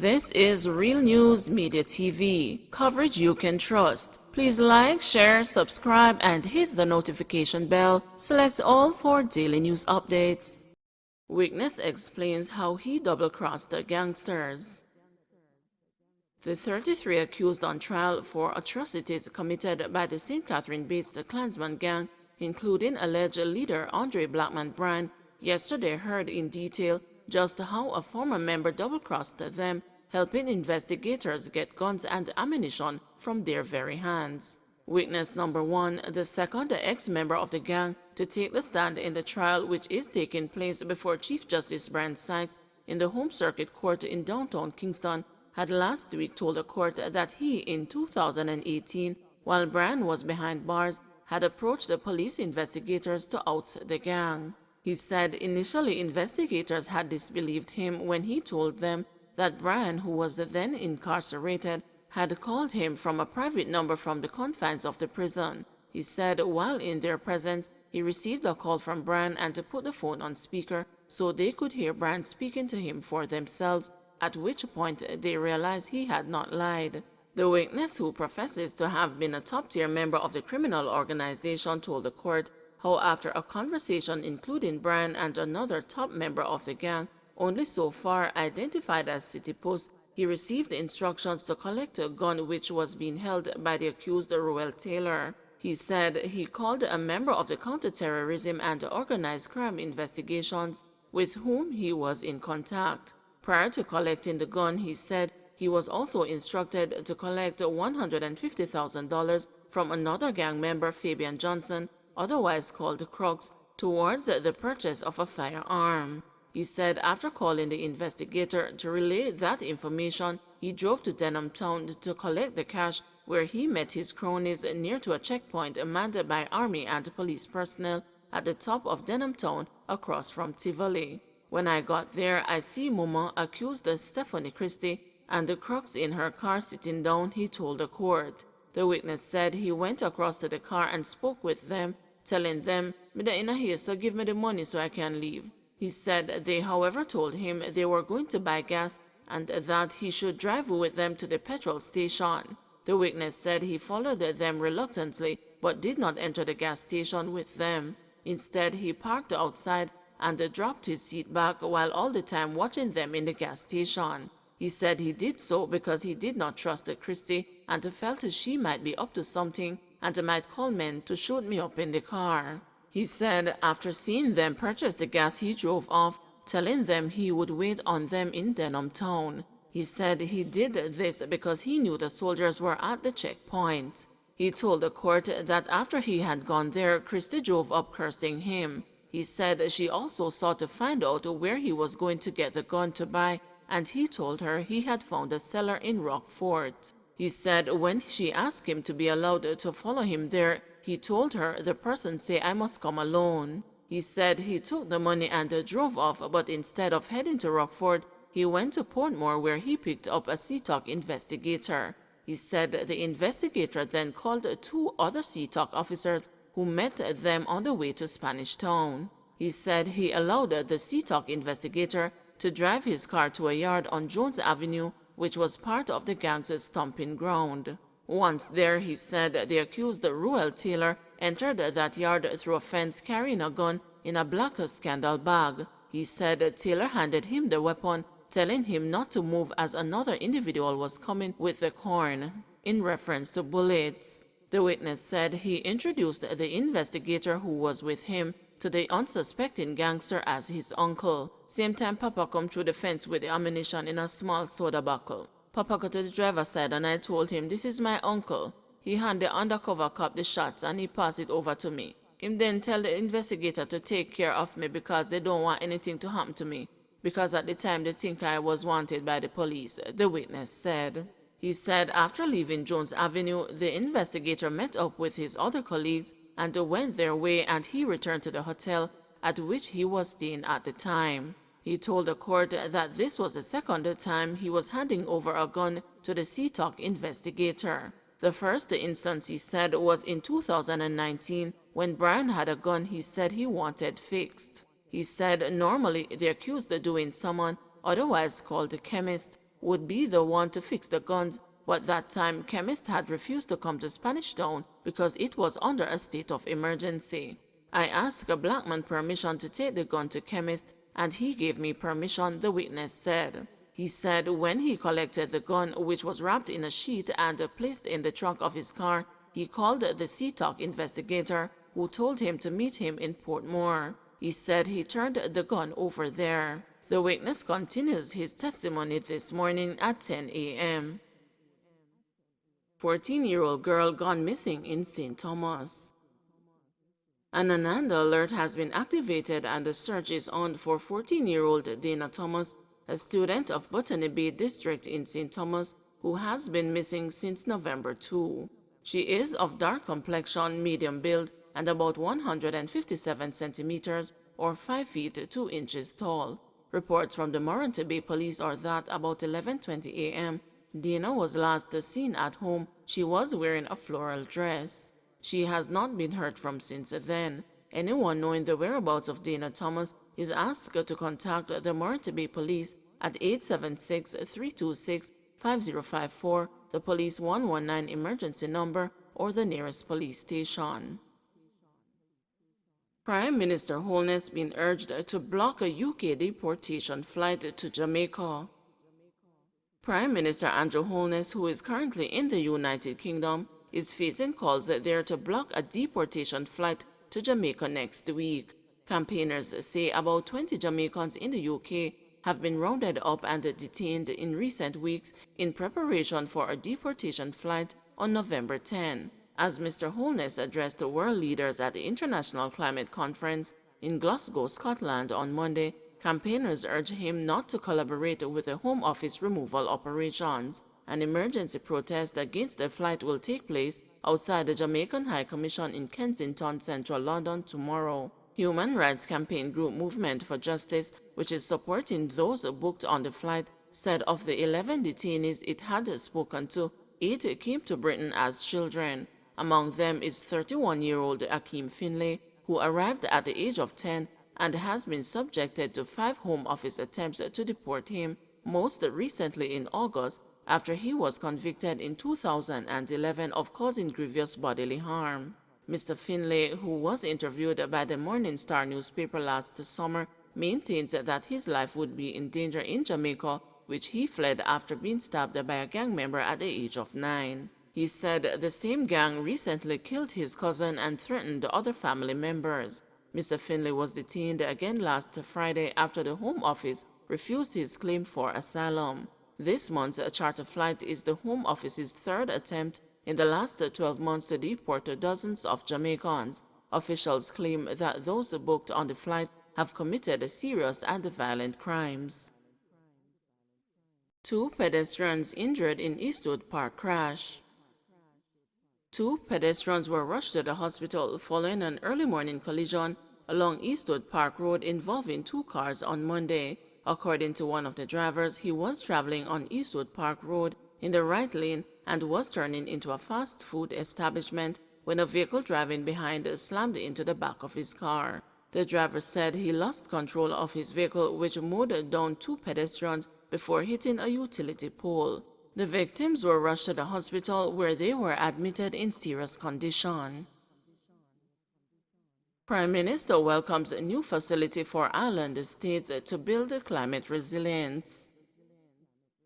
This is Real News Media TV, coverage you can trust. Please like, share, subscribe, and hit the notification bell. Select all for daily news updates. Witness explains how he double-crossed the gangsters. The 33 accused on trial for atrocities committed by the St. Catherine-based Klansman gang, including alleged leader Andre Blackman Bryan, yesterday heard in detail just how a former member double-crossed them, helping investigators get guns and ammunition from their very hands. Witness number 1, the second ex-member of the gang to take the stand in the trial, which is taking place before Chief Justice Brian Sykes in the Home Circuit Court in downtown Kingston, had last week told the court that he, in 2018, while Brian was behind bars, had approached the police investigators to out the gang. He said initially investigators had disbelieved him when he told them that Brian, who was then incarcerated, had called him from a private number from the confines of the prison. He said while in their presence, he received a call from Brian and to put the phone on speaker so they could hear Brian speaking to him for themselves, at which point they realized he had not lied. The witness, who professes to have been a top-tier member of the criminal organization, told the court how after a conversation including Brian and another top member of the gang, only so far identified as City Post, he received instructions to collect a gun which was being held by the accused Roel Taylor. He said he called a member of the counterterrorism and organized crime investigations with whom he was in contact. Prior to collecting the gun, he said he was also instructed to collect $150,000 from another gang member, Fabian Johnson, otherwise called Crooks, towards the purchase of a firearm. He said after calling the investigator to relay that information, he drove to Denham Town to collect the cash, where he met his cronies near to a checkpoint manned by army and police personnel at the top of Denham Town across from Tivoli. When I got there, I see Mama, accused Stephanie Christie, and the Crooks in her car sitting down, he told the court. The witness said he went across to the car and spoke with them, telling them, "Me da inna here, so give me the money so I can leave." He said they, however, told him they were going to buy gas and that he should drive with them to the petrol station. The witness said he followed them reluctantly but did not enter the gas station with them. Instead, he parked outside and dropped his seat back while all the time watching them in the gas station. He said he did so because he did not trust Christie and felt she might be up to something and might call men to shoot me up in the car. He said after seeing them purchase the gas, he drove off, telling them he would wait on them in Denham Town. He said he did this because he knew the soldiers were at the checkpoint. He told the court that after he had gone there, Christie drove up cursing him. He said she also sought to find out where he was going to get the gun to buy, and he told her he had found a seller in Rockfort. He said when she asked him to be allowed to follow him there, he told her the person say I must come alone. He said he took the money and drove off, but instead of heading to Rockfort, he went to Portmore where he picked up a CTOC investigator. He said the investigator then called 2 other CTOC officers who met them on the way to Spanish Town. He said he allowed the CTOC investigator to drive his car to a yard on Jones Avenue, which was part of the gang's stomping ground. Once there, he said the accused Roel Taylor entered that yard through a fence carrying a gun in a black scandal bag. He said Taylor handed him the weapon, telling him not to move as another individual was coming with the corn, in reference to bullets. The witness said he introduced the investigator who was with him to the unsuspecting gangster as his uncle. Same time Papa come through the fence with the ammunition in a small soda bottle. Papa got to the driver's side and I told him, "This is my uncle." He handed the undercover cop the shots and he passed it over to me. Him then tell the investigator to take care of me because they don't want anything to happen to me, because at the time they think I was wanted by the police, the witness said. He said after leaving Jones Avenue, the investigator met up with his other colleagues and went their way, and he returned to the hotel at which he was staying at the time. He told the court that this was the second time he was handing over a gun to the CTOC investigator. The first instance, he said, was in 2019 when Brian had a gun he said he wanted fixed. He said normally the accused doing someone, otherwise called a chemist, would be the one to fix the guns, but that time chemist had refused to come to Spanish Town because it was under a state of emergency. I asked a black man permission to take the gun to chemist, and he gave me permission, the witness said. He said when he collected the gun, which was wrapped in a sheet and placed in the trunk of his car, he called the CTOC investigator, who told him to meet him in Portmore. He said he turned the gun over there. The witness continues his testimony this morning at 10 a.m. 14-year-old girl gone missing in St. Thomas. An Ananda alert has been activated and the search is on for 14-year-old Dana Thomas, a student of Botany Bay District in St. Thomas, who has been missing since November 2. She is of dark complexion, medium build, and about 157 centimeters or 5 feet 2 inches tall. Reports from the Morante Bay Police are that about 11:20 a.m., Dana was last seen at home. She was wearing a floral dress. She has not been heard from since then. Anyone knowing the whereabouts of Dana Thomas is asked to contact the Morante Bay Police at 876-326-5054, the Police 119 emergency number, or the nearest police station. Prime Minister Wholeness been urged to block a UK deportation flight to Jamaica. Prime Minister Andrew Wholeness, who is currently in the United Kingdom, is facing calls there to block a deportation flight to Jamaica next week. Campaigners say about 20 Jamaicans in the UK have been rounded up and detained in recent weeks in preparation for a deportation flight on November 10. As Mr. Wholeness addressed the world leaders at the International Climate Conference in Glasgow, Scotland on Monday, campaigners urged him not to collaborate with the Home Office removal operations. An emergency protest against the flight will take place outside the Jamaican High Commission in Kensington, central London tomorrow. Human rights campaign group Movement for Justice, which is supporting those booked on the flight, said of the 11 detainees it had spoken to, 8 came to Britain as children. Among them is 31-year-old Akeem Finlay, who arrived at the age of 10 and has been subjected to 5 Home Office attempts to deport him, most recently in August, after he was convicted in 2011 of causing grievous bodily harm. Mr. Finlay, who was interviewed by the Morning Star newspaper last summer, maintains that his life would be in danger in Jamaica, which he fled after being stabbed by a gang member at the age of 9. He said the same gang recently killed his cousin and threatened other family members. Mr. Finlay was detained again last Friday after the Home Office refused his claim for asylum. This month's charter flight is the Home Office's 3rd attempt in the last 12 months to deport dozens of Jamaicans. Officials claim that those booked on the flight have committed serious and violent crimes. 2 pedestrians injured in Eastwood Park crash. 2 pedestrians were rushed to the hospital following an early morning collision along Eastwood Park Road involving 2 cars on Monday. According to one of the drivers, he was traveling on Eastwood Park Road in the right lane and was turning into a fast food establishment when a vehicle driving behind slammed into the back of his car. The driver said he lost control of his vehicle, which mowed down 2 pedestrians before hitting a utility pole. The victims were rushed to the hospital where they were admitted in serious condition. Prime Minister welcomes a new facility for island states to build climate resilience.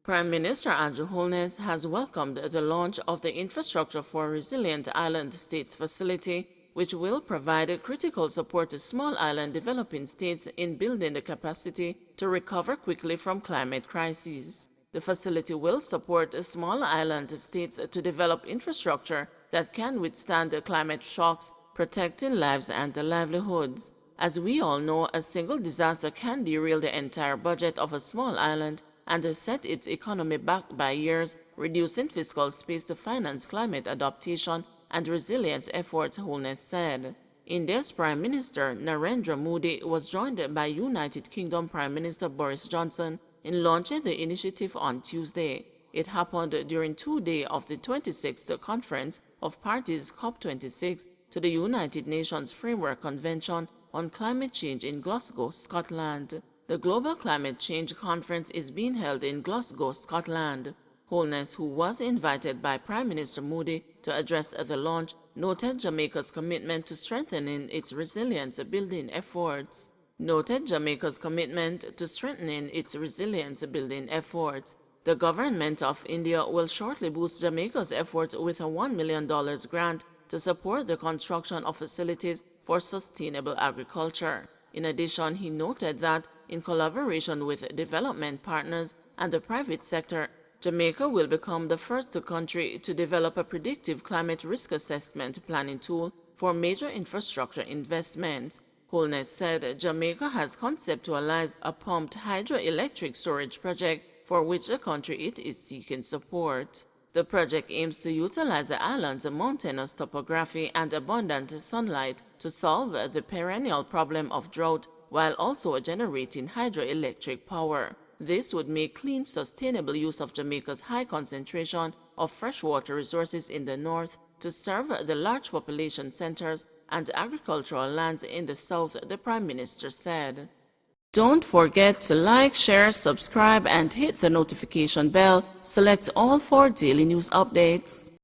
Prime Minister Andrew Wholeness has welcomed the launch of the Infrastructure for Resilient Island States facility, which will provide critical support to small island developing states in building the capacity to recover quickly from climate crises. The facility will support small island states to develop infrastructure that can withstand climate shocks, protecting lives and livelihoods. As we all know, a single disaster can derail the entire budget of a small island and set its economy back by years, reducing fiscal space to finance climate adaptation and resilience efforts, Wholeness said. India's Prime Minister Narendra Modi was joined by United Kingdom Prime Minister Boris Johnson in launching the initiative on Tuesday. It happened during 2 days of the 26th Conference of Parties COP26 to the United Nations Framework Convention on Climate Change in Glasgow, Scotland. The Global Climate Change Conference is being held in Glasgow, Scotland. Wholeness, who was invited by Prime Minister Modi to address at the launch, noted Jamaica's commitment to strengthening its resilience-building efforts. The government of India will shortly boost Jamaica's efforts with a $1 million grant to support the construction of facilities for sustainable agriculture. In addition, he noted that, in collaboration with development partners and the private sector, Jamaica will become the first country to develop a predictive climate risk assessment planning tool for major infrastructure investments. Wholeness said Jamaica has conceptualized a pumped hydroelectric storage project for which the country is seeking support. The project aims to utilize the island's mountainous topography and abundant sunlight to solve the perennial problem of drought while also generating hydroelectric power. This would make clean, sustainable use of Jamaica's high concentration of freshwater resources in the north to serve the large population centers and agricultural lands in the south, the Prime Minister said. Don't forget to like, share, subscribe, and hit the notification bell. Select all for daily news updates.